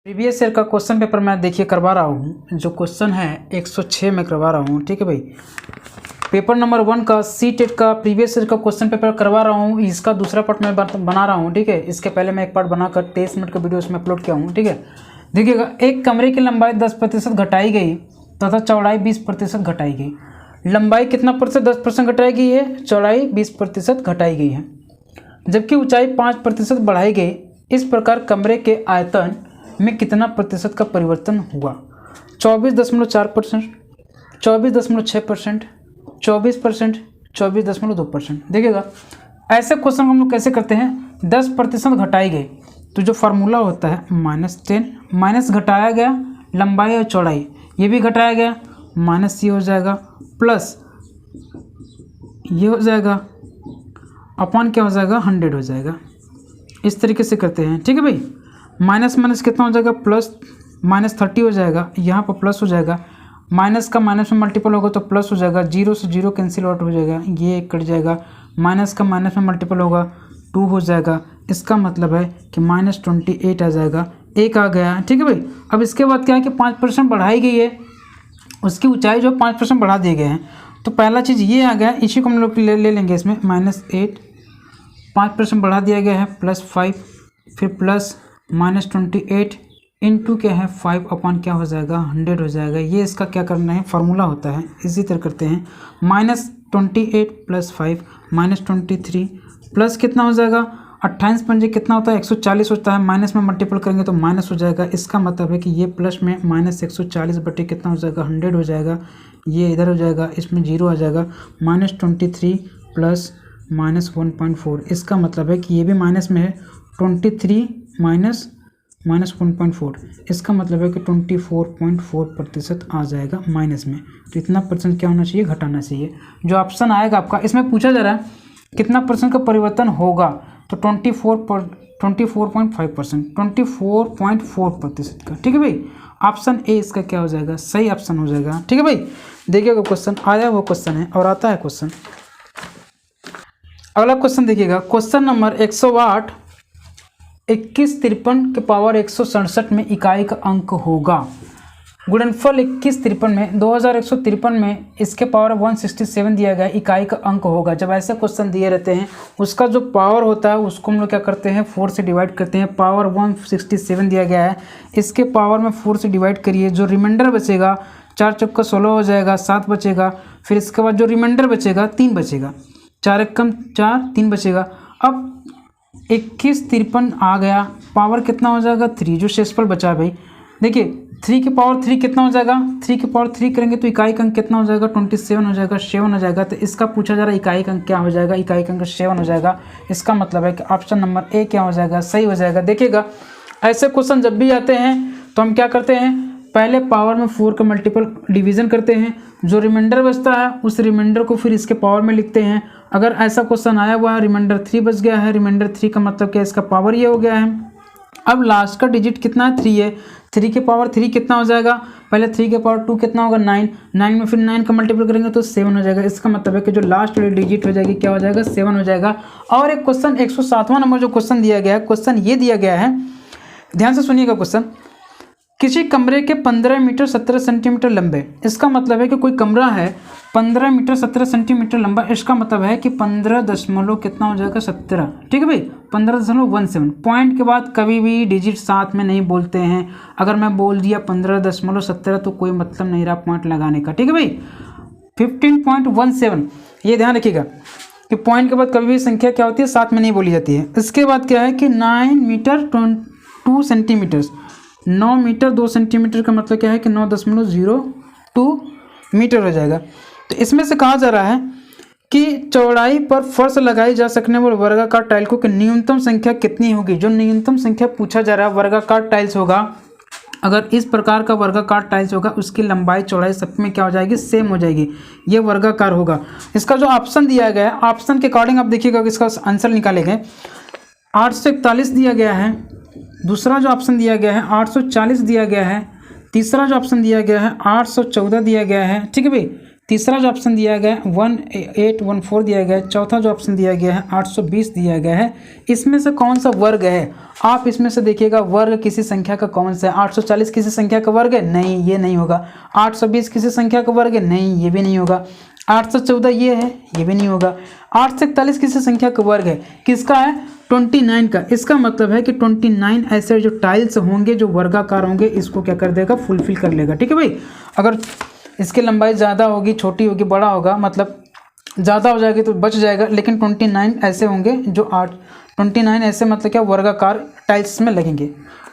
Previous year का question paper मैं देखिए करवा रहा हूँ। जो क्वेश्चन है 106 में करवा रहा हूँ। ठीक है भाई, पेपर नंबर 1 का सी टेट का प्रीवियस ईयर का क्वेश्चन पेपर करवा रहा हूँ। इसका दूसरा पार्ट मैं बना रहा हूँ। ठीक है, इसके पहले मैं एक पार्ट बनाकर 23 मिनट का वीडियो इसमें अपलोड किया हूँ। ठीक है, देखिएगा, एक कमरे की लंबाई 10% घटाई गई तथा चौड़ाई 20% घटाई गई। लंबाई कितना प्रतिशत 10% घटाई गई है, चौड़ाई 20% घटाई गई है, जबकि ऊंचाई 5% बढ़ाई गई। इस प्रकार कमरे के आयतन में कितना प्रतिशत का परिवर्तन हुआ? 24.4%, 24.6%, 24%, 24.2%। देखिएगा, ऐसे क्वेश्चन को हम लोग कैसे करते हैं? 10% घटाई गई तो जो फार्मूला होता है -10, माइनस घटाया गया लंबाई और चौड़ाई, ये भी घटाया गया, माइनस ये हो जाएगा, प्लस ये हो जाएगा, अपॉन क्या हो जाएगा, 100 हो जाएगा। इस तरीके से करते हैं। ठीक है भाई, माइनस माइनस कितना हो जाएगा, प्लस, -30 हो जाएगा, यहाँ पर प्लस हो जाएगा, माइनस का माइनस में मल्टीपल होगा तो प्लस हो जाएगा, 0 से 0 कैंसिल आउट हो जाएगा, ये कट जाएगा, माइनस का माइनस में मल्टीपल होगा 2 हो जाएगा। इसका मतलब है कि -28 आ जाएगा, 1 आ गया। ठीक है भाई, अब इसके बाद क्या है कि 5% बढ़ाई गई है, उसकी ऊंचाई जो 5% बढ़ा दिए गए हैं। तो पहला चीज़ ये आ गया, इसी को हम लोग ले लेंगे इसमें, -8, 5% बढ़ा दिया गया है, +5, फिर प्लस -28 इंटू क्या है 5 अपॉन क्या हो जाएगा, 100 हो जाएगा। ये इसका क्या करना है, फार्मूला होता है। इसी तरह करते हैं, -28 + 5 -23 प्लस कितना हो जाएगा, 28 पंजे कितना होता है, 140 होता है, माइनस में मल्टीपल करेंगे तो माइनस हो जाएगा। इसका मतलब है कि ये प्लस में -140 बटे कितना हो जाएगा, 100 हो जाएगा, ये इधर हो जाएगा, इसमें 0 आ जाएगा, -23 प्लस -1.4। इसका मतलब है कि ये भी माइनस में है, 23 माइनस 1.4। इसका मतलब है कि 24.4% आ जाएगा माइनस में। तो इतना परसेंट क्या होना चाहिए, घटाना चाहिए। जो ऑप्शन आएगा आपका, इसमें पूछा जा रहा है कितना परसेंट का परिवर्तन होगा, तो 24.5%, 24.4% का। ठीक है भाई, ऑप्शन ए इसका क्या हो जाएगा, सही ऑप्शन हो जाएगा। ठीक है भाई, देखिएगा क्वेश्चन आया वो क्वेश्चन है और आता है क्वेश्चन। अगला क्वेश्चन देखिएगा, क्वेश्चन नंबर 108, 2153 के पावर 167 में इकाई का अंक होगा। गुणनफल 2153 में 2153 में इसके पावर 167 दिया गया, इकाई का अंक होगा। जब ऐसे क्वेश्चन दिए रहते हैं, उसका जो पावर होता है उसको हम लोग क्या करते हैं, 4 से डिवाइड करते हैं। पावर 167 दिया गया है, इसके पावर में 4 से डिवाइड करिए, जो रिमाइंडर बचेगा 4 चौका 16 हो जाएगा, 7 बचेगा। फिर इसके बाद जो रिमाइंडर बचेगा 3 बचेगा, 4 एकम 4, 3 बचेगा। अब 2153 आ गया, पावर कितना हो जाएगा 3, जो शेषफल बचा भाई। देखिए 3 की पावर 3 कितना हो जाएगा, 3 की पावर 3 करेंगे तो इकाई का अंक कितना हो जाएगा, 27 हो जाएगा, 7 हो जाएगा। तो इसका पूछा जा रहा है इकाई का अंक क्या हो जाएगा, इकाई का अंक 7 हो जाएगा। इसका मतलब है कि ऑप्शन नंबर ए क्या हो जाएगा, सही हो जाएगा। देखिएगा, ऐसे क्वेश्चन जब भी आते हैं तो हम क्या करते हैं, पहले पावर में 4 का मल्टीपल डिवीजन करते हैं, जो रिमाइंडर बचता है उस रिमाइंडर को फिर इसके पावर में लिखते हैं। अगर ऐसा क्वेश्चन आया हुआ है, रिमाइंडर 3 बच गया है, रिमाइंडर 3 का मतलब क्या, इसका पावर ये हो गया है। अब लास्ट का डिजिट कितना है, 3 है, 3 के पावर 3 कितना हो जाएगा, पहले 3 के पावर 2 कितना होगा, 9, 9 में फिर 9 का मल्टीपल करेंगे तो 7 हो जाएगा। इसका मतलब है कि जो लास्ट वाली डिजिट हो जाएगी क्या हो जाएगा, 7 हो जाएगा। और एक क्वेश्चन 107वां नंबर जो क्वेश्चन दिया गया है, क्वेश्चन ये दिया गया है, ध्यान से सुनिएगा क्वेश्चन। किसी कमरे के 15 मीटर 17 सेंटीमीटर लंबे, इसका मतलब है कि कोई कमरा है 15 मीटर 17 सेंटीमीटर लंबा। इसका मतलब है कि 15 दशमलव कितना हो जाएगा, 17। ठीक है भाई, 15.17। पॉइंट के बाद कभी भी डिजिट साथ में नहीं बोलते हैं। अगर मैं बोल दिया 15.17 तो कोई मतलब नहीं रहा पॉइंट लगाने का। ठीक है भाई, 15.17, ये ध्यान रखिएगा कि पॉइंट के बाद कभी भी संख्या क्या होती है, साथ में नहीं बोली जाती है। इसके बाद क्या है कि 9 मीटर 2 सेंटीमीटर, 9 मीटर 2 सेंटीमीटर का मतलब क्या है कि 9.02 मीटर हो जाएगा। तो इसमें से कहा जा रहा है कि चौड़ाई पर फर्श लगाई जा सकने वाले वर्गाकार टाइल्सों की न्यूनतम संख्या कितनी होगी। जो न्यूनतम संख्या पूछा जा रहा है वर्गाकार टाइल्स होगा, अगर इस प्रकार का वर्गाकार टाइल्स होगा उसकी लंबाई चौड़ाई सब में क्या हो जाएगी, सेम हो जाएगी, ये वर्गाकार होगा। इसका जो ऑप्शन दिया गया है, ऑप्शन के अकॉर्डिंग आप देखिएगा कि इसका आंसर निकालेंगे। 841 दिया गया है, दूसरा जो ऑप्शन दिया गया है 840 दिया गया है, तीसरा जो ऑप्शन दिया गया है 814 दिया गया है। ठीक है भाई, तीसरा जो ऑप्शन दिया गया है 1814 दिया गया है, चौथा जो ऑप्शन दिया गया है 820 दिया गया है। इसमें से कौन सा वर्ग है? आप इसमें से देखिएगा वर्ग किसी संख्या का कौन सा है। 840 किसी संख्या का वर्ग है? नहीं, ये नहीं होगा। 820 किसी संख्या का वर्ग है? नहीं, ये भी नहीं होगा। 814 ये है, ये भी नहीं होगा। 841 किसी संख्या का वर्ग है? किसका है? 29 का। इसका मतलब है कि 29 ऐसे जो टाइल्स होंगे जो वर्गाकार होंगे, इसको क्या कर देगा? फुलफिल कर लेगा। ठीक है भाई। अगर इसकी लंबाई ज़्यादा होगी, छोटी होगी, बड़ा होगा, मतलब ज़्यादा हो जाएगी तो बच जाएगा, लेकिन 29 ऐसे होंगे जो 29 ऐसे मतलब क्या वर्गाकार टाइल्स में लगेंगे।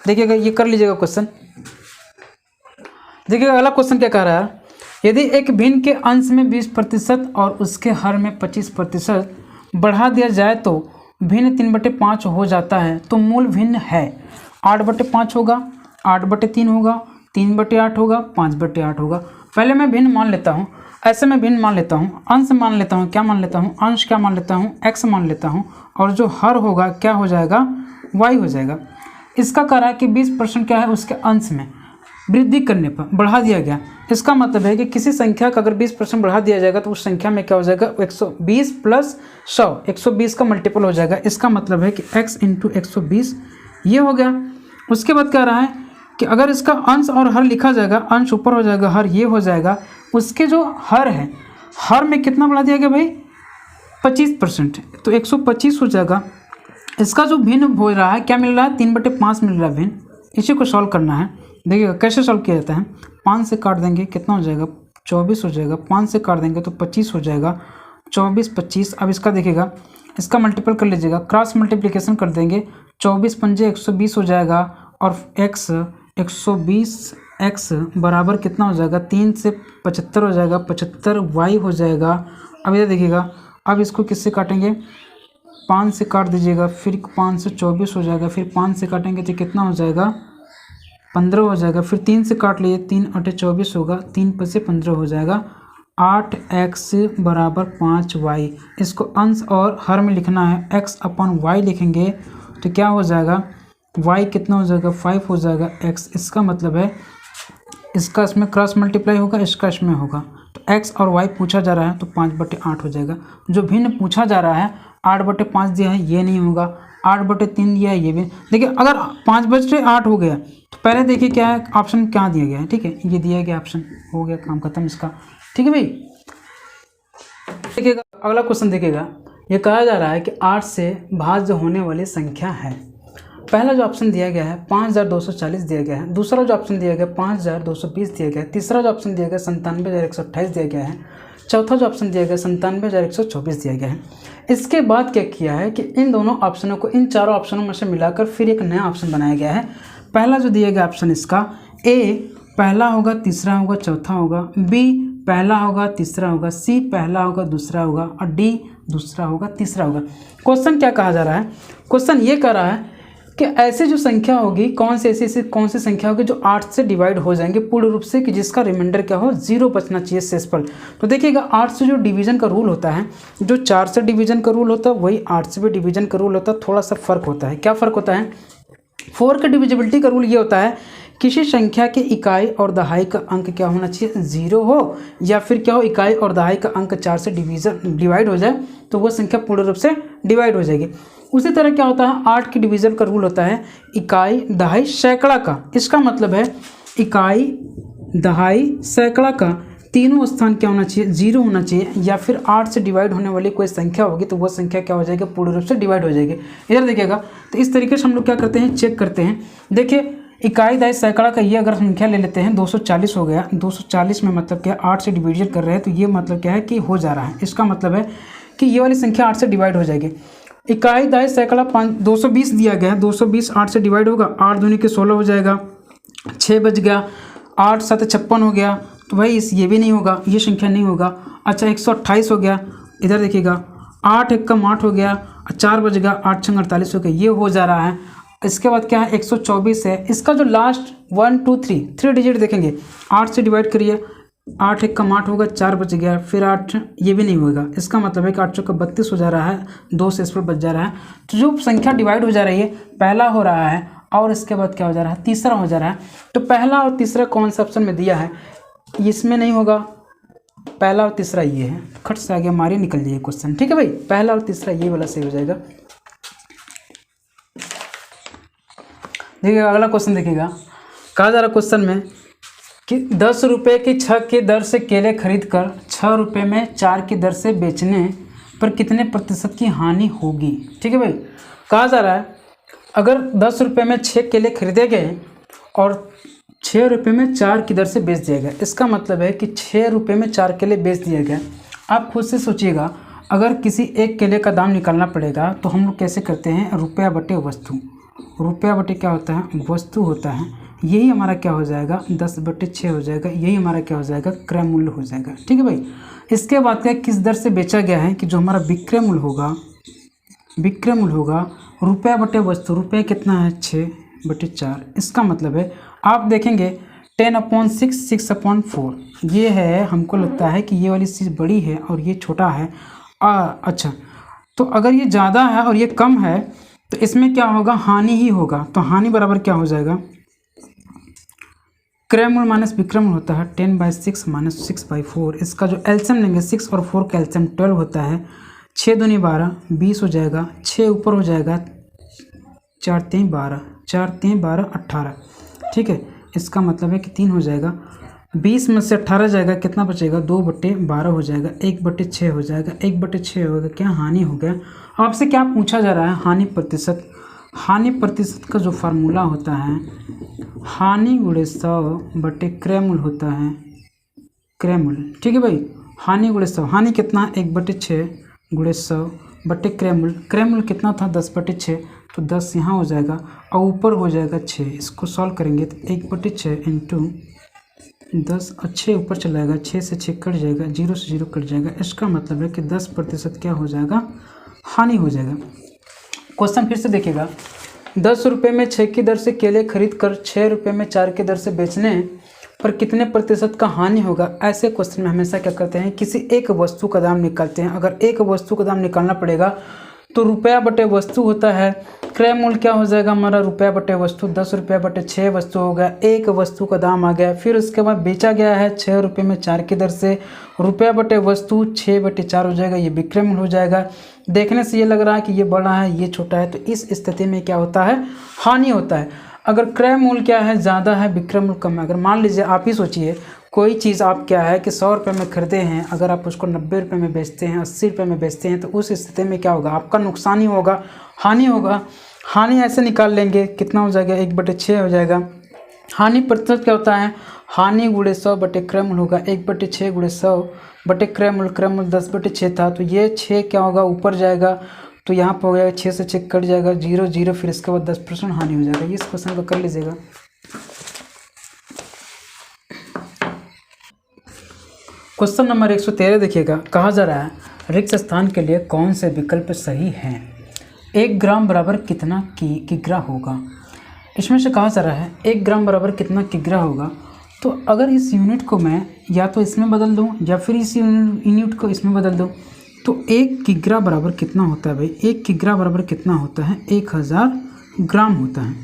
देखिएगा, ये कर लीजिएगा क्वेश्चन। देखिएगा अगला क्वेश्चन क्या कह रहा है, यदि एक भिन्न के अंश में 20% और उसके हर में 25% बढ़ा दिया जाए तो भिन्न 3/5 हो जाता है, तो मूल भिन्न है 8/5 होगा, 8/3 होगा, 3/8 होगा, 5/8 होगा। पहले मैं भिन्न मान लेता हूँ, ऐसे मैं भिन्न मान लेता हूँ, अंश मान लेता हूँ, क्या मान लेता हूँ? अंश क्या मान लेता हूँ? x मान लेता हूँ, और जो हर होगा क्या हो जाएगा? y हो जाएगा। इसका कह रहा है कि 20% क्या है? उसके अंश में वृद्धि करने पर बढ़ा दिया गया। इसका मतलब है कि किसी संख्या का अगर 20% बढ़ा दिया जाएगा तो उस संख्या में क्या हो जाएगा? 120 प्लस 100, 120 का मल्टीपल हो जाएगा। इसका मतलब है कि x इंटू 120 ये हो गया। उसके बाद कह रहा है कि अगर इसका अंश और हर लिखा जाएगा, अंश ऊपर हो जाएगा, हर ये हो जाएगा। उसके जो हर है, हर में कितना बढ़ा दिया गया भाई? 25%, तो 125 हो जाएगा। इसका जो भिन्न हो रहा है क्या मिल रहा है? 3/5 मिल रहा है भिन्न। इसी को सॉल्व करना है। देखिएगा कैसे सॉल्व किया जाता है। 5 से काट देंगे, कितना हो जाएगा? 24 हो जाएगा। 5 से काट देंगे तो 25 हो जाएगा। 24, 25। अब इसका देखिएगा, इसका मल्टीपल कर लीजिएगा, क्रॉस मल्टीप्लिकेशन कर देंगे। 24 पंजे 120 हो जाएगा, और x 120x बराबर कितना हो जाएगा? 3 से 75 हो जाएगा, 75y हो जाएगा। अब इधर देखिएगा, अब इसको किससे काटेंगे? 5 से काट दीजिएगा, फिर 5 से 24 हो जाएगा, फिर 5 से काटेंगे तो कितना हो जाएगा? 15 हो जाएगा। फिर 3 से काट लिए, 3 8 24 होगा, 3 5 से 15 हो जाएगा। 8x बराबर 5y। इसको अंश और हर में लिखना है, x/y लिखेंगे तो क्या हो जाएगा? y कितना हो जाएगा? 5 हो जाएगा x। इसका मतलब है इसका इसमें क्रॉस मल्टीप्लाई होगा, इसका इसमें होगा, तो x और y पूछा जा रहा है तो 5/8 हो जाएगा। जो भिन्न पूछा जा रहा है 8/5 दिया है, ये नहीं होगा। 8/3 दिया है, ये भी। देखिए अगर 5/8 हो गया तो पहले देखिए क्या है, ऑप्शन क्या दिया गया है। ठीक है, ये दिया गया ऑप्शन, हो गया काम खत्म इसका। ठीक है भाई। देखिएगा अगला क्वेश्चन, देखिएगा ये कहा जा रहा है कि 8 से भाज्य होने वाली संख्या है। पहला जो ऑप्शन दिया गया है 5240 दिया गया है, दूसरा जो ऑप्शन दिया गया 5220 दिया गया है, तीसरा जो ऑप्शन दिया गया 97128 दिया गया है, चौथा जो ऑप्शन दिया गया 97124 दिया गया है। इसके बाद क्या किया है कि इन दोनों ऑप्शनों को, इन चारों ऑप्शनों में से मिलाकर फिर एक नया ऑप्शन बनाया गया है। पहला जो दिया गया ऑप्शन इसका ए पहला होगा, तीसरा होगा, चौथा होगा, बी पहला होगा, तीसरा होगा, सी पहला होगा, दूसरा होगा, और डी दूसरा होगा, तीसरा होगा। क्वेश्चन क्या कहा जा रहा है? क्वेश्चन ये कह रहा है कि ऐसे जो संख्या होगी, कौन सी ऐसी कौन सी संख्या होगी जो 8 से डिवाइड हो जाएंगे पूर्ण रूप से, कि जिसका रिमाइंडर क्या हो? 0 बचना चाहिए शेष पर। तो देखिएगा 8 से जो डिवीजन का रूल होता है, जो 4 से डिवीजन का रूल होता है, वही 8 से भी डिवीजन का रूल होता है। थोड़ा सा फर्क होता है। क्या फ़र्क होता है? 4 के डिविजिबिलिटी का रूल ये होता है, किसी संख्या के इकाई और दहाई का अंक क्या होना चाहिए? 0 हो, या फिर क्या हो, इकाई और दहाई का अंक 4 से डिवाइड हो जाए तो वह संख्या पूर्ण रूप से डिवाइड हो जाएगी। उसी तरह क्या होता है, 8 के डिवीजन का रूल होता है इकाई, दहाई, सैकड़ा का। इसका मतलब है इकाई, दहाई, सैकड़ा का तीनों स्थान क्या होना चाहिए? 0 होना चाहिए, या फिर 8 से डिवाइड होने वाली कोई संख्या होगी तो वह संख्या क्या हो जाएगी? पूर्ण रूप से डिवाइड हो जाएगी। इधर देखिएगा, तो इस तरीके से हम लोग क्या करते हैं, चेक करते हैं। देखिए इकाई, दहाई, सैकड़ा का ये अगर संख्या ले लेते हैं, 240 हो गया। 240 में मतलब क्या, 8 से डिवीजन कर रहे हैं तो ये मतलब क्या है कि हो जा रहा है। इसका मतलब है कि ये वाली संख्या 8 से डिवाइड हो जाएगी। इकाई, दहाई, सैकड़ा 220 दिया गया है, 220 8 से डिवाइड होगा, 8 दूनी के 16 हो जाएगा, 6 बच गया, 8 7 56 हो गया, तो भाई ये भी नहीं होगा, ये संख्या नहीं होगा। अच्छा 128 हो गया, इधर देखिएगा 8 1 कम 8 हो गया, 4 बच गया, 8 6 48 हो गया, ये हो जा रहा है। इसके बाद क्या है, 124 है। इसका जो लास्ट 1 2 3 डिजिट देखेंगे, 8 से डिवाइड करिए, 8 1 कम 8 होगा, 4 बच गया, फिर 8, ये भी नहीं होगा। इसका मतलब है कि 8 चौका 32 हो जा रहा है, 2 से इस पर बच जा रहा है। तो जो संख्या डिवाइड हो जा रही है, पहला हो रहा है और इसके बाद क्या हो जा रहा है, तीसरा हो जा रहा है। तो पहला और तीसरा कौन सा ऑप्शन में दिया है, इसमें नहीं होगा, पहला और तीसरा ये है, खट से आगे हमारी निकल जाइए क्वेश्चन, ठीक है भाई। पहला और तीसरा ये वाला सही हो जाएगा। देखिएगा अगला क्वेश्चन, देखिएगा कहा जा रहा क्वेश्चन में कि 10 रुपये की 6 की दर से केले खरीद कर 6 रुपये में 4 की दर से बेचने पर कितने प्रतिशत की हानि होगी। ठीक है भाई, कहा जा रहा है अगर 10 रुपये में 6 केले खरीदे गए और 6 रुपये में 4 की दर से बेच दिया गया, इसका मतलब है कि 6 रुपये में 4 केले बेच दिया गया। आप खुद से सोचिएगा, अगर किसी एक केले का दाम निकालना पड़ेगा तो हम लोग कैसे करते हैं, रुपया बटे वस्तु। रुपया बटे क्या होता है, वस्तु होता है। यही हमारा क्या हो जाएगा, 10/6 हो जाएगा। यही हमारा क्या हो जाएगा, क्रय मूल्य हो जाएगा। ठीक है भाई, इसके बाद क्या किस दर से बेचा गया है कि जो हमारा विक्रय मूल्य होगा, विक्रय मूल्य होगा रुपया बटे वस्तु। रुपया कितना है, 6/4। इसका मतलब है आप देखेंगे 10/6 6/4 ये है। हमको लगता है कि ये वाली चीज़ बड़ी है और ये छोटा है। अच्छा, तो अगर ये ज़्यादा है और ये कम है तो इसमें क्या होगा, हानि ही होगा। तो हानि बराबर क्या हो जाएगा, क्रय मूल्य माइनस विक्रय मूल्य होता है 10/6 - 6/4। इसका जो एलसीएम लेंगे 6 और 4 का एलसीएम 12 होता है। 6 दूनी 12, 20 हो जाएगा। 6 ऊपर हो जाएगा, 4 3 12, 4 3 12 18। ठीक है, इसका मतलब है कि 3 हो जाएगा। 20 में से 18 जाएगा, कितना बचेगा, 2/12 हो जाएगा। 1/6 हो जाएगा। 1/6 होगा, क्या हानि हो गया। आपसे क्या पूछा जा रहा है, हानि प्रतिशत। हानि प्रतिशत का जो फार्मूला होता है, हानि गुणे 100 बटे क्रय मूल्य होता है, क्रय मूल्य। ठीक है भाई, हानि गुणे 100, हानि कितना है, 1/6 गुणे 100 बटे क्रय मूल्य। क्रय मूल्य कितना था, 10/6, तो 10 यहाँ हो जाएगा और ऊपर हो जाएगा 6। इसको सॉल्व करेंगे तो 1/6 इंटू 10 और 6 ऊपर चला जाएगा, 6 से 6 कट जाएगा, 0 से 0 कट जाएगा। इसका मतलब है कि 10% क्या हो जाएगा, हानि हो जाएगा। क्वेश्चन फिर से देखिएगा, 10 रुपये में 6 की दर से केले खरीद कर 6 रुपये में 4 की दर से बेचने पर कितने प्रतिशत का हानि होगा। ऐसे क्वेश्चन में हमेशा क्या करते हैं, किसी एक वस्तु का दाम निकालते हैं। अगर एक वस्तु का दाम निकालना पड़ेगा तो रुपया बटे वस्तु होता है। क्रय मूल्य क्या हो जाएगा हमारा, रुपया बटे वस्तु। 10 रुपया बटे 6 वस्तु हो गया, एक वस्तु का दाम आ गया। फिर उसके बाद बेचा गया है 6 रुपये में 4 की दर से। रुपया बटे वस्तु 6/4 हो जाएगा, ये विक्रय मूल्य हो जाएगा। देखने से ये लग रहा है कि ये बड़ा है, ये छोटा है, तो इस स्थिति में क्या होता है, हानि होता है। अगर क्रय मूल्य क्या है, ज़्यादा है, विक्रय मूल्य कम है। अगर मान लीजिए आप ही सोचिए, कोई चीज़ आप क्या है कि 100 रुपये में खरीदे हैं, अगर आप उसको 90 रुपये में बेचते हैं, 80 रुपये में बेचते हैं, तो उस स्थिति में क्या होगा, आपका नुकसान ही होगा, हानि होगा। हानि ऐसे निकाल लेंगे, कितना हो जाएगा, 1/6 हो जाएगा। हानि प्रतिशत क्या होता है, हानि गुणे 100 बटे क्रय मूल्य होगा। 1/6 गुणे 100 बटे क्रय मूल्य। क्रय मूल्य 10/6 था, तो ये 6 क्या होगा, ऊपर जाएगा, तो यहाँ पर हो जाएगा 6 से 6 कट जाएगा, 0 0। फिर इसके बाद 10% हानि हो जाएगा। इस क्वेश्चन को कर लीजिएगा। क्वेश्चन नंबर 113 देखिएगा, कहा जा रहा है रिक्त स्थान के लिए कौन से विकल्प सही हैं। 1 ग्राम बराबर कितना किग्रा होगा। इसमें से कहा जा रहा है 1 ग्राम बराबर कितना किग्रा होगा। तो अगर इस यूनिट को मैं या तो इसमें बदल दूं या फिर इस यूनिट को इसमें बदल दूं, तो 1 किग्रा बराबर कितना होता है भाई, 1 किग्रा बराबर कितना होता है, 1000 ग्राम होता है।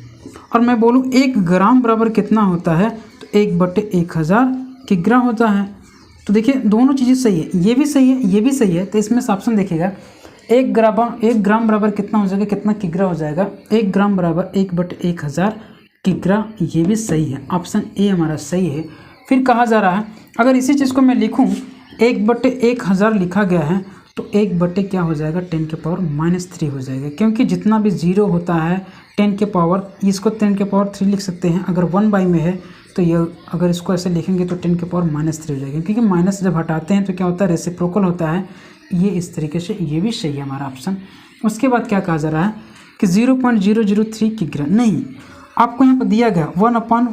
और मैं बोलूँ 1 ग्राम बराबर कितना होता है, तो 1/1000 किग्रा होता है। तो देखिए दोनों चीज़ें सही है, ये भी सही है, ये भी सही है। तो इसमें से ऑप्शन देखिएगा, 1 ग्राम बराबर कितना हो जाएगा, कितना किग्रा हो जाएगा, 1 ग्राम बराबर 1/1000 किग्रा। ये भी सही है, ऑप्शन ए हमारा सही है। फिर कहा जा रहा है अगर इसी चीज़ को मैं लिखूं 1/1000 लिखा गया है, तो 1 क्या हो जाएगा, 10⁻³ हो जाएगा। क्योंकि जितना भी 0 होता है 10 के पावर, इसको 10⁻³ लिख सकते हैं। अगर 1 में है तो ये, अगर इसको ऐसे लिखेंगे तो 10⁻³ हो जाएगा। क्योंकि माइनस जब हटाते हैं तो क्या होता है, रेसिप्रोकल होता है। ये इस तरीके से, ये भी सही है हमारा ऑप्शन। उसके बाद क्या कहा जा रहा है कि 0.003 किग्रा नहीं, आपको यहाँ पर दिया गया 1/000,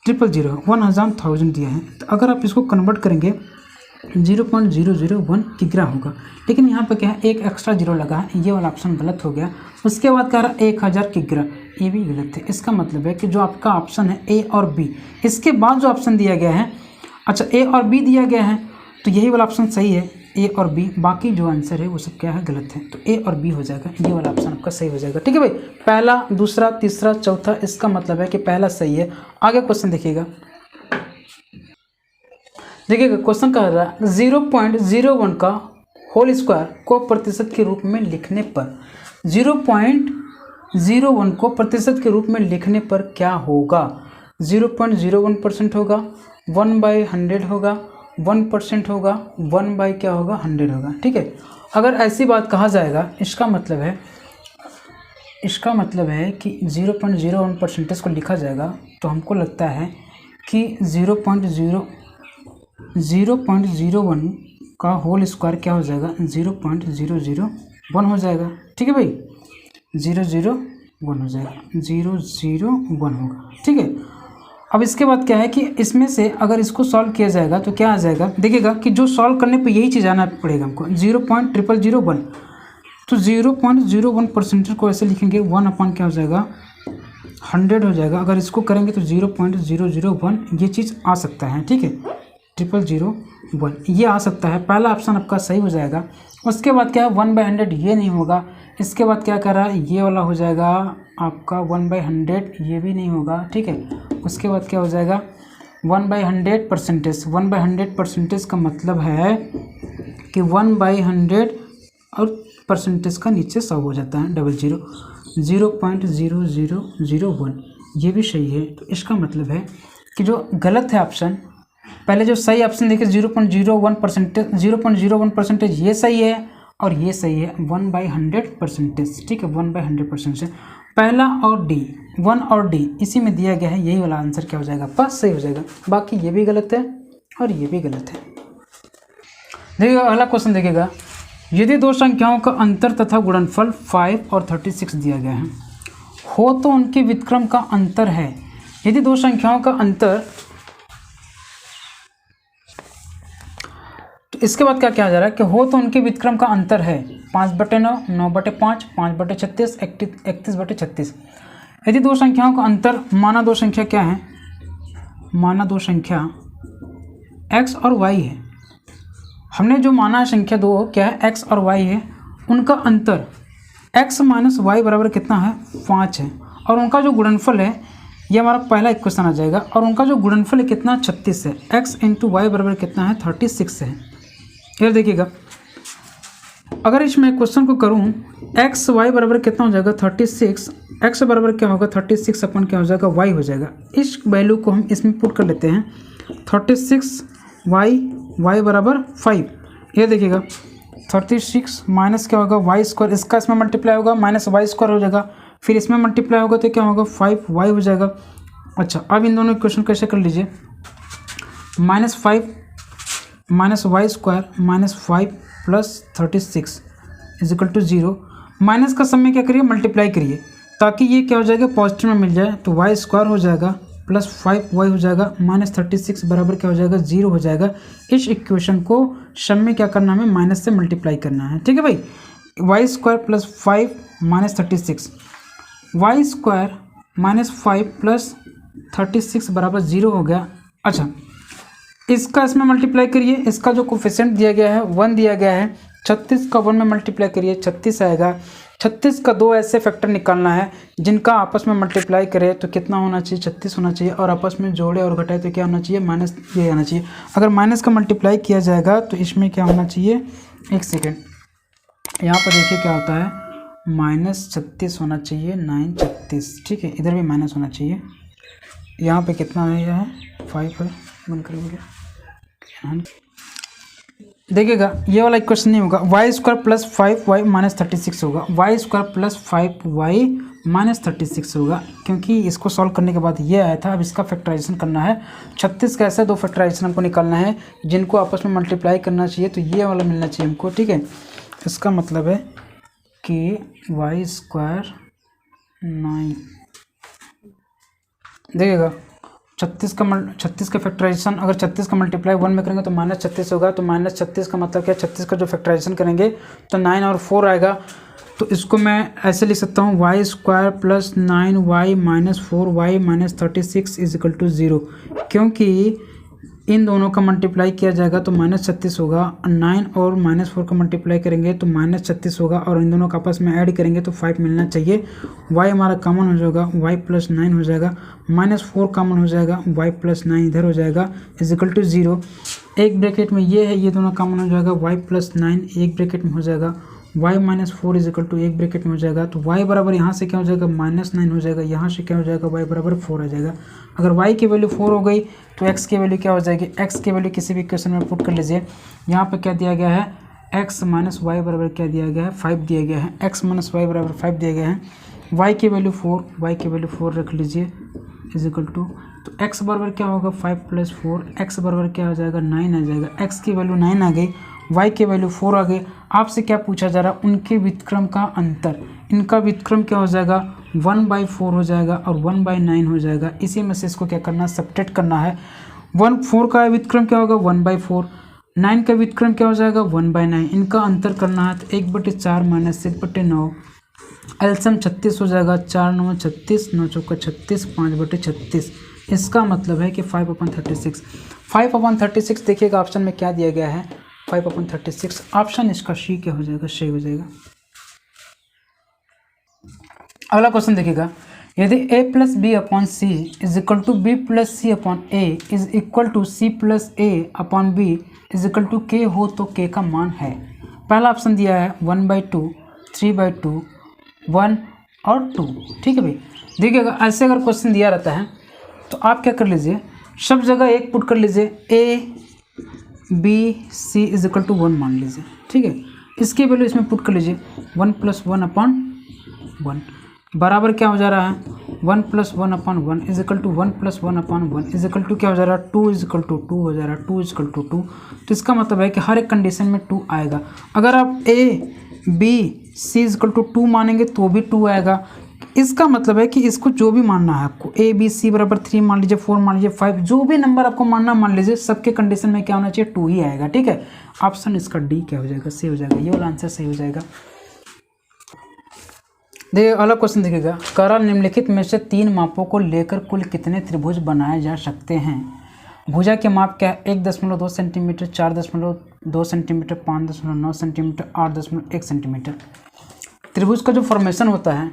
1000 दिया है। तो अगर आप इसको कन्वर्ट करेंगे 0.001 किग्रा होगा। लेकिन यहाँ पर क्या है, एक एक्स्ट्रा 0 लगा है, ये वाला ऑप्शन गलत हो गया। उसके बाद कह रहा है 1000 किग्रा, ये भी गलत है। इसका मतलब है कि जो आपका ऑप्शन है ए और बी, इसके बाद जो ऑप्शन दिया गया है, अच्छा ए और बी दिया गया है, तो यही वाला ऑप्शन सही है, ए और बी। बाकी जो आंसर है वो सब क्या है, गलत है। तो ए और बी हो जाएगा, ये वाला ऑप्शन आपका सही हो जाएगा। ठीक है भाई, पहला, दूसरा, तीसरा, चौथा, इसका मतलब है कि पहला सही है। आगे क्वेश्चन देखिएगा, देखिएगा क्वेश्चन कह रहा है 0.01 का होल स्क्वायर को प्रतिशत के रूप में लिखने पर 0.01 को प्रतिशत के रूप में लिखने पर क्या होगा। 0.01% होगा, 1/100 होगा, 1% होगा, 1 बाई क्या होगा 100 होगा। ठीक है, अगर ऐसी बात कहा जाएगा इसका मतलब है कि 0.01% को लिखा जाएगा तो हमको लगता है कि 0.01 का होल स्क्वायर क्या हो जाएगा 0.001 हो जाएगा। ठीक है भाई, 001 हो जाएगा, 001 होगा। ठीक है, अब इसके बाद क्या है कि इसमें से अगर इसको सॉल्व किया जाएगा तो क्या आ जाएगा, देखिएगा कि जो सॉल्व करने पे यही चीज़ आना पड़ेगा हमको 0.0001। तो 0.01% को ऐसे लिखेंगे 1 अपॉन क्या हो जाएगा 100 हो जाएगा। अगर इसको करेंगे तो 0.001 ये चीज़ आ सकता है। ठीक है, 0.001 ये आ सकता है, पहला ऑप्शन आपका सही हो जाएगा। उसके बाद क्या है 1/100 ये नहीं होगा। इसके बाद क्या कर रहा है ये वाला हो जाएगा आपका 1/100 ये भी नहीं होगा। ठीक है, उसके बाद क्या हो जाएगा 1/100%। 1/100% का मतलब है कि 1/100 और परसेंटेज का नीचे 100 हो जाता है, 00 0.0001 ये भी सही है। तो इसका मतलब है कि जो गलत है ऑप्शन, पहले जो सही ऑप्शन देखिए 0.01% ये सही है और ये सही है 1/100%। ठीक है, 1/100% से पहला और डी 1 और डी इसी में दिया गया है, यही वाला आंसर क्या हो जाएगा पास सही हो जाएगा। बाकी ये भी गलत है और ये भी गलत है। देखिएगा अगला क्वेश्चन देखिएगा, यदि दो संख्याओं का अंतर तथा गुणनफल 5 और 36 दिया गया है हो तो उनके व्युत्क्रम का अंतर है। यदि दो संख्याओं का अंतर, तो इसके बाद क्या किया जा रहा है कि हो तो उनके व्युत्क्रम का अंतर है 5/9, 9/5, 5/36, 31/36। यदि दो संख्याओं का अंतर, माना दो संख्या क्या है, माना दो संख्या x और y है। हमने जो माना है संख्या दो क्या है x और y है, उनका अंतर x माइनस वाई बराबर कितना है 5 है, और उनका जो गुणनफल है ये हमारा पहला इक्वेशन आ जाएगा, और उनका जो गुणनफल है कितना 36 है। x इंटू वाई बराबर कितना है 36 है। ये देखिएगा अगर इसमें क्वेश्चन को करूँ x y बराबर कितना हो जाएगा 36, x बराबर क्या होगा 36 अपन क्या हो जाएगा y हो जाएगा। इस वैल्यू को हम इसमें पुट कर लेते हैं 36 y बराबर 5। ये देखिएगा 36 माइनस क्या होगा वाई स्क्वायर, इसका इसमें मल्टीप्लाई होगा माइनस वाई स्क्वायर हो जाएगा, फिर इसमें मल्टीप्लाई होगा तो क्या होगा 5y हो जाएगा। अच्छा, अब इन दोनों इक्वेशन कैसे कर लीजिए, -5 minus y square -5 plus 36 is equal to 0। Minus का समय क्या करिए मल्टीप्लाई करिए ताकि ये क्या हो जाएगा पॉजिटिव में मिल जाए, तो वाई स्क्वायर हो जाएगा प्लस 5y हो जाएगा -36 बराबर क्या हो जाएगा 0 हो जाएगा। इस इक्वेशन को सम में क्या करना है हमें माइनस से मल्टीप्लाई करना है। ठीक है भाई, y square plus 5 -36, y square -5 plus 36 बराबर 0 हो गया। अच्छा, इसका इसमें मल्टीप्लाई करिए, इसका जो कोफिशिएंट दिया गया है 1 दिया गया है, 36 का 1 में मल्टीप्लाई करिए 36 आएगा। 36 का 2 ऐसे फैक्टर निकालना है जिनका आपस में मल्टीप्लाई करे तो कितना होना चाहिए 36 होना चाहिए, और आपस में जोड़े और घटाए तो क्या होना चाहिए माइनस ये आना चाहिए। अगर माइनस का मल्टीप्लाई किया जाएगा तो इसमें क्या होना चाहिए, एक सेकेंड, यहाँ पर देखिए क्या होता है -36 होना चाहिए 936। ठीक है, इधर भी माइनस होना चाहिए। यहाँ पे कितना है, यह है 5 है, बंद करेंगे। देखिएगा ये वाला इक्वेशन नहीं होगा, Y square plus 5y minus 36 होगा, Y square plus 5y minus 36 होगा, क्योंकि इसको सॉल्व करने के बाद ये आया था। अब इसका फैक्टराइजेशन करना है, 36 का ऐसे 2 फैक्टराइजेशन हमको निकालना है जिनको आपस में मल्टीप्लाई करना चाहिए, तो ये वाला मिलना चाहिए हमको। ठीक है, इसका मतलब है कि वाई स्क्वायर 9, देखिएगा 36 का फैक्टराइजेशन, अगर 36 का मल्टीप्लाई 1 में करेंगे तो -36 होगा, तो -36 का मतलब क्या, 36 का जो फैक्टराइजेशन करेंगे तो 9 और 4 आएगा। तो इसको मैं ऐसे लिख सकता हूँ y square plus 9y minus 4y minus 36 is equal to 0, क्योंकि इन दोनों का मल्टीप्लाई किया जाएगा तो -36 होगा। 9 और -4 का मल्टीप्लाई करेंगे तो -36 होगा, और इन दोनों का आपस में ऐड करेंगे तो 5 मिलना चाहिए। y हमारा कॉमन हो जाएगा, y + 9 हो जाएगा, -4 कॉमन हो जाएगा, y + 9 इधर हो जाएगा, = 0। एक ब्रैकेट में ये है, ये दोनों कॉमन हो जाएगा, y + 9 एक ब्रैकेट में हो जाएगा, y - 4 = एक ब्रैकेट में हो जाएगा। तो y बराबर यहाँ से क्या हो जाएगा, -9 हो जाएगा, यहाँ से क्या हो जाएगा, y बराबर 4 आ जाएगा। अगर y की वैल्यू 4 हो गई तो x की वैल्यू क्या हो जाएगी, x की वैल्यू किसी भी इक्वेशन में पुट कर लीजिए। यहाँ पे क्या दिया गया है, x - y बराबर क्या दिया गया है, 5 दिया गया है, x - y बराबर 5 दिया गया है। y की वैल्यू 4, y की वैल्यू 4 रख लीजिए, = तो x बराबर क्या होगा, 5 + 4, x बराबर क्या हो जाएगा, 9 आ जाएगा। x की वैल्यू 9 आ गई, y की वैल्यू 4 आ गई। आपसे क्या पूछा जा रहा है, उनके व्युत्क्रम का अंतर। इनका व्युत्क्रम क्या हो जाएगा, 1/4 हो जाएगा और 1/9 हो जाएगा। इसी में से इसको क्या करना है, सब्ट्रैक्ट करना है। 4 का व्युत्क्रम क्या होगा, 1/4, 9 का व्युत्क्रम क्या हो जाएगा, 1/9। इनका अंतर करना है तो 1/4 - 1/9, एलसीएम 36 हो जाएगा। 4 9 36, 9 चौका 36, 5/36। इसका मतलब है कि 5/36। 5/36 देखिएगा ऑप्शन में क्या दिया गया है, 5/36। ऑप्शन इसका सी क्या हो जाएगा, सही हो जाएगा। अगला क्वेश्चन देखिएगा, यदि a + b/c = b + c/a = c + a/b k हो तो k का मान है। पहला ऑप्शन दिया है 1/2, 3/2, 1 और 2। ठीक है भाई, देखिएगा ऐसे अगर क्वेश्चन दिया रहता है तो आप क्या कर लीजिए, सब जगह एक पुट कर लीजिए, a b c = 1 मान लीजिए। ठीक है, इसकी वैल्यू इसमें पुट कर लीजिए, 1 + 1/1 बराबर क्या हो जा रहा है, 1 + 1/1 = 1 + 1/1 क्या हो जा रहा है, 2 = 2 हो जा रहा है, 2 = 2। तो इसका मतलब है कि हर एक कंडीशन में 2 आएगा। अगर आप a b c = 2 मानेंगे तो भी 2 आएगा। इसका मतलब है कि इसको जो भी मानना है आपको, a b c बराबर 3 मान लीजिए, 4 मान लीजिए, 5, जो भी नंबर आपको मानना मान लीजिए, सबके कंडीशन में क्या होना चाहिए, 2 ही आएगा। ठीक है, ऑप्शन इसका डी क्या हो जाएगा, सही हो जाएगा, ये वाला आंसर सही हो जाएगा। देखिए अगला क्वेश्चन देखिएगा, करा निम्नलिखित में से 3 मापों को लेकर कुल कितने त्रिभुज बनाए जा सकते हैं। भुजा के माप क्या है, 1.2 सेंटीमीटर, 4.2 सेंटीमीटर, 5.9 सेंटीमीटर, 8.1 सेंटीमीटर। त्रिभुज का जो फॉर्मेशन होता है,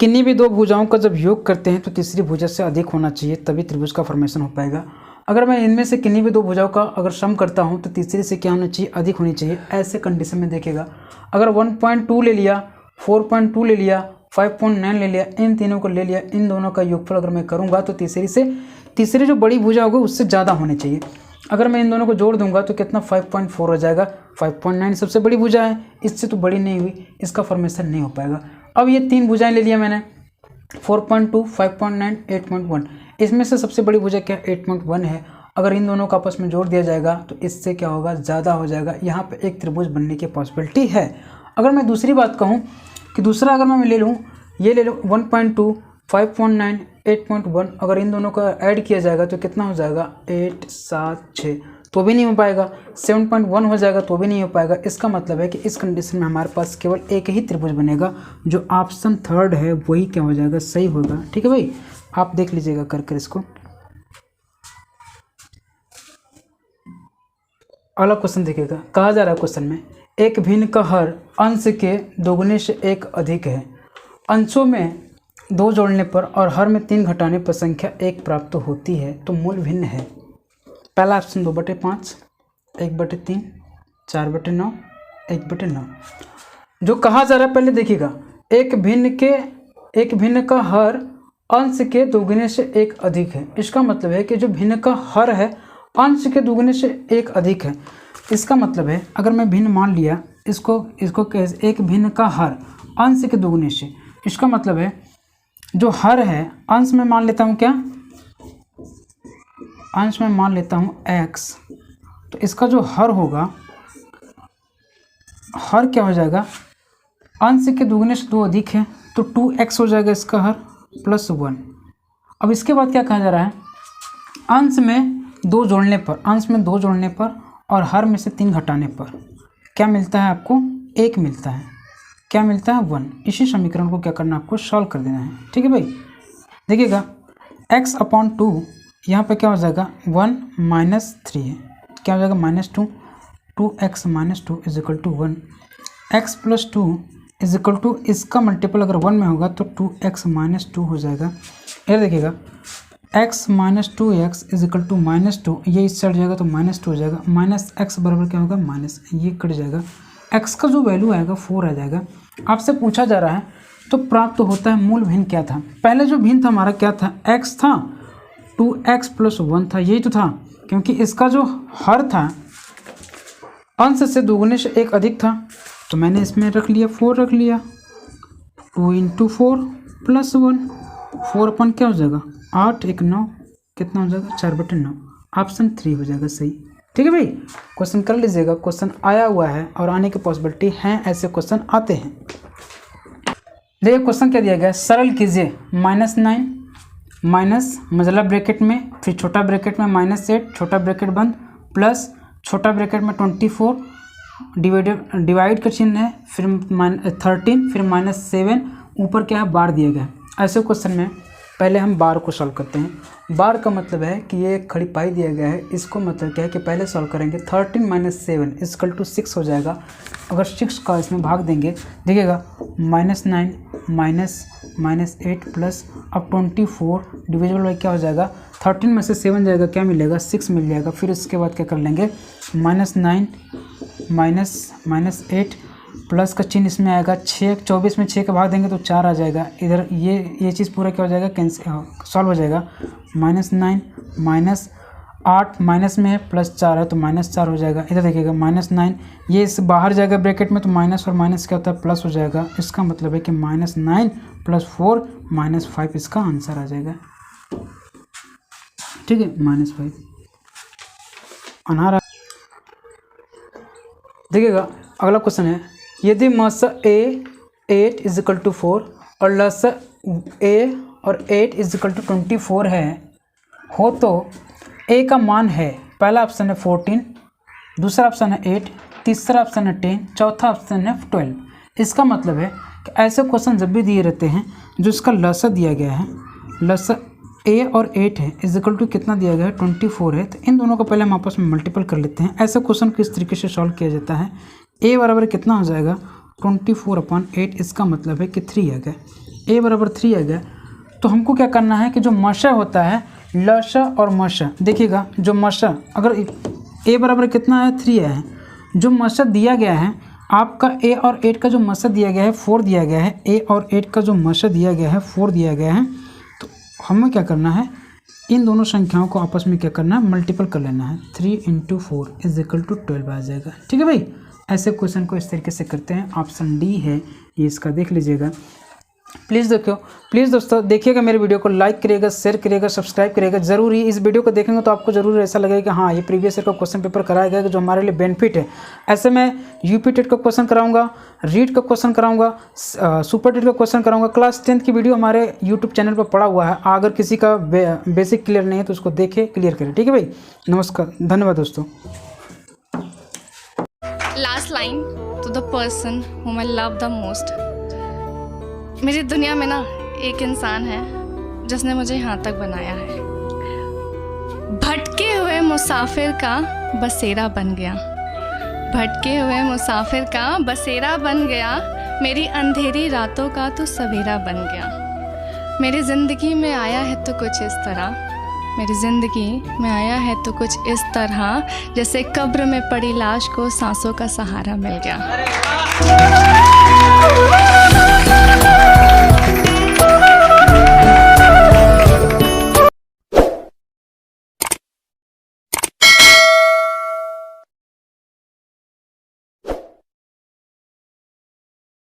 किन्हीं भी दो भुजाओं का जब योग करते हैं तो तीसरी भुजा से अधिक होना चाहिए, तभी त्रिभुज का फॉर्मेशन हो पाएगा। अगर मैं इनमें से किन्हीं भी दो भुजाओं का अगर सम करता हूं तो तीसरी से क्या होना चाहिए, अधिक होनी चाहिए। ऐसे कंडीशन में देखिएगा, अगर 1.2 ले लिया, 4.2 ले लिया, 5.9 ले लिया, इन तीनों को ले लिया, इन दोनों का योगफल अगर मैं करूंगा तो तीसरी जो बड़ी भुजा होगी उससे ज़्यादा होनी चाहिए। अगर मैं इन दोनों को जोड़ दूंगा तो कितना, 5.4 हो जाएगा। 5.9 सबसे बड़ी भुजा है, इससे तो बड़ी नहीं हुई, इसका फॉर्मेशन नहीं हो पाएगा। अब ये 3 भुजाएं ले लिया मैंने, 4.2, 5.9, 8.1। इसमें से सबसे बड़ी भुजा क्या, 8.1 है। अगर इन दोनों को आपस में जोड़ दिया जाएगा तो इससे क्या होगा, ज़्यादा हो जाएगा। यहाँ पे एक त्रिभुज बनने की पॉसिबिलिटी है। अगर मैं दूसरी बात कहूँ कि दूसरा अगर मैं ले लूँ, ये ले लो 1.2, 5.9, 8.1, अगर इन दोनों का ऐड किया जाएगा तो कितना हो जाएगा, 8, 7, 6, तो भी नहीं हो पाएगा। 7.1 हो जाएगा तो भी नहीं हो पाएगा। इसका मतलब है कि इस कंडीशन में हमारे पास केवल एक ही त्रिभुज बनेगा, जो ऑप्शन 3 है वही क्या हो जाएगा, सही होगा। ठीक है भाई, आप देख लीजिएगा कर इसको। अगला क्वेश्चन देखिएगा, कहा जा रहा है क्वेश्चन में, एक भिन्न का हर अंश के दोगुने से 1 अधिक है। अंशों में 2 जोड़ने पर और हर में 3 घटाने पर संख्या 1 प्राप्त होती है, तो मूल भिन्न है। पहला ऑप्शन 2/5, 1/3, 4/9, 1/9। जो कहा जा रहा है पहले देखिएगा, एक भिन्न का हर अंश के दोगुने से 1 अधिक है। इसका मतलब है कि जो भिन्न का हर है अंश के दोगुने से 1 अधिक है। इसका मतलब है अगर मैं भिन्न मान लिया, इसको कैसे, एक भिन्न का हर अंश के दोगुने से, इसका मतलब है जो हर है अंश में मान लेता हूँ, क्या अंश में मान लेता हूँ x, तो इसका जो हर होगा, हर क्या हो जाएगा, अंश के दोगुने से 2 अधिक है तो 2x हो जाएगा इसका हर प्लस 1। अब इसके बाद क्या कहा जा रहा है, अंश में 2 जोड़ने पर और हर में से 3 घटाने पर क्या मिलता है आपको, 1 मिलता है। क्या मिलता है, 1। इसी समीकरण को क्या करना है, आपको सॉल्व कर देना है। ठीक है भाई, देखिएगा x/2 यहाँ पे क्या हो जाएगा 1 -3 है, क्या हो जाएगा -2, 2x - 2 = 1, x + 2 = इसका मल्टीपल अगर 1 में होगा तो 2x - 2 हो जाएगा। ये देखिएगा x - 2x = -2, ये इस साइड जाएगा तो -2 हो जाएगा, -x बराबर क्या होगा माइनस, ये कट जाएगा, x का जो वैल्यू आएगा 4 आ जाएगा। आपसे पूछा जा रहा है तो प्राप्त तो होता है मूल भिन्न क्या था। पहले जो भिन्न था हमारा क्या था, x था, 2x + 1 था, यही तो था, क्योंकि इसका जो हर था अंश से दुगुने से 1 अधिक था, तो मैंने इसमें रख लिया 4 रख लिया, 2 × 4 + 1, 4 अपन क्या हो जाएगा 8, 1 9, कितना हो जाएगा 4/9, ऑप्शन 3 हो जाएगा सही। ठीक है भाई, क्वेश्चन कर लीजिएगा, क्वेश्चन आया हुआ है और आने की पॉसिबिलिटी है, ऐसे क्वेश्चन आते हैं। देखिए क्वेश्चन क्या दिया गया है, सरल कीजिए -9 माइनस मझला ब्रैकेट में, फिर छोटा ब्रैकेट में -8 छोटा ब्रैकेट बंद, प्लस छोटा ब्रैकेट में 24 डिवाइड का चिन्ह है, फिर 13, फिर -7, ऊपर क्या है बार दिया गया है। ऐसे क्वेश्चन में पहले हम बार को सॉल्व करते हैं। बार का मतलब है कि ये एक खड़ी पाई दिया गया है, इसको मतलब क्या है कि पहले सॉल्व करेंगे, 13 - 7 = 6 हो जाएगा। अगर 6 का इसमें भाग देंगे, देखिएगा -9 -8 प्लस अब 24 डिविजिबल बाई क्या हो जाएगा, 13 में से 7 जाएगा, क्या मिलेगा 6 मिल जाएगा। फिर इसके बाद क्या कर लेंगे, -9 -8 प्लस का चिन्ह इसमें आएगा, 6 24 में 6 का भाग देंगे तो 4 आ जाएगा। इधर ये चीज़ पूरा क्या हो जाएगा, कैंसिल सॉल्व हो जाएगा। -9 -8 माइनस में है, +4 है तो -4 हो जाएगा। इधर देखिएगा -9 ये इस बाहर जाएगा ब्रैकेट में, तो माइनस और माइनस क्या होता है प्लस हो जाएगा। इसका मतलब है कि -9 + 4 -5 इसका आंसर आ जाएगा। ठीक है, -5 अनार। देखिएगा अगला क्वेश्चन है, यदि मस A 8 = 4 और लस A और 8 = 24 है हो तो A का मान है, पहला ऑप्शन है 14, दूसरा ऑप्शन है 8, तीसरा ऑप्शन है 10, चौथा ऑप्शन है 12। इसका मतलब है कि ऐसे क्वेश्चन जब भी दिए रहते हैं जो इसका लसा दिया गया है, लसा A और 8 है = कितना दिया गया है 24 है, तो इन दोनों को पहले हम आपस में मल्टीपल कर लेते हैं। ऐसे क्वेश्चन किस तरीके से सॉल्व किया जाता है, A बराबर कितना हो जाएगा 24/8, इसका मतलब है कि 3 आ गया। A बराबर 3 आ गया, तो हमको क्या करना है कि जो मशा होता है, लशा और मशा, देखिएगा जो मशा अगर A बराबर कितना है 3 है, जो मशा दिया गया है आपका A और 8 का जो मशा दिया गया है 4 दिया गया है, A और 8 का जो मशा दिया गया है 4 दिया गया है, तो हमें क्या करना है, इन दोनों संख्याओं को आपस में क्या करना है मल्टीपल कर लेना है। 3 × 4 = 12 आ जाएगा। ठीक है भाई, ऐसे क्वेश्चन को इस तरीके से करते हैं। ऑप्शन डी है ये, इसका देख लीजिएगा। प्लीज़ देखियो, प्लीज़ दोस्तों देखिएगा, मेरे वीडियो को लाइक करिएगा, शेयर करिएगा, सब्सक्राइब करिएगा ज़रूर ही। इस वीडियो को देखेंगे तो आपको ज़रूर ऐसा लगेगा कि हाँ ये प्रीवियस ईयर का क्वेश्चन पेपर कराया गया जो हमारे लिए बेनिफिट है। ऐसे मैं यूपी टेट का क्वेश्चन कराऊंगा, रीट का क्वेश्चन कराऊंगा, सुपर टेट का क्वेश्चन कराऊंगा। क्लास 10th की वीडियो हमारे यूट्यूब चैनल पर पड़ा हुआ है, अगर किसी का बेसिक क्लियर नहीं है तो उसको देखे क्लियर करें। ठीक है भाई, नमस्कार, धन्यवाद दोस्तों। Last line to the person whom I love the most. मेरी दुनिया में ना एक इंसान है जिसने मुझे यहाँ तक बनाया है। भटके हुए मुसाफिर का बसेरा बन गया, भटके हुए मुसाफिर का बसेरा बन गया, मेरी अंधेरी रातों का तो सवेरा बन गया। मेरी ज़िंदगी में आया है तो कुछ इस तरह, मेरी ज़िंदगी में आया है तो कुछ इस तरह, जैसे कब्र में पड़ी लाश को सांसों का सहारा मिल गया।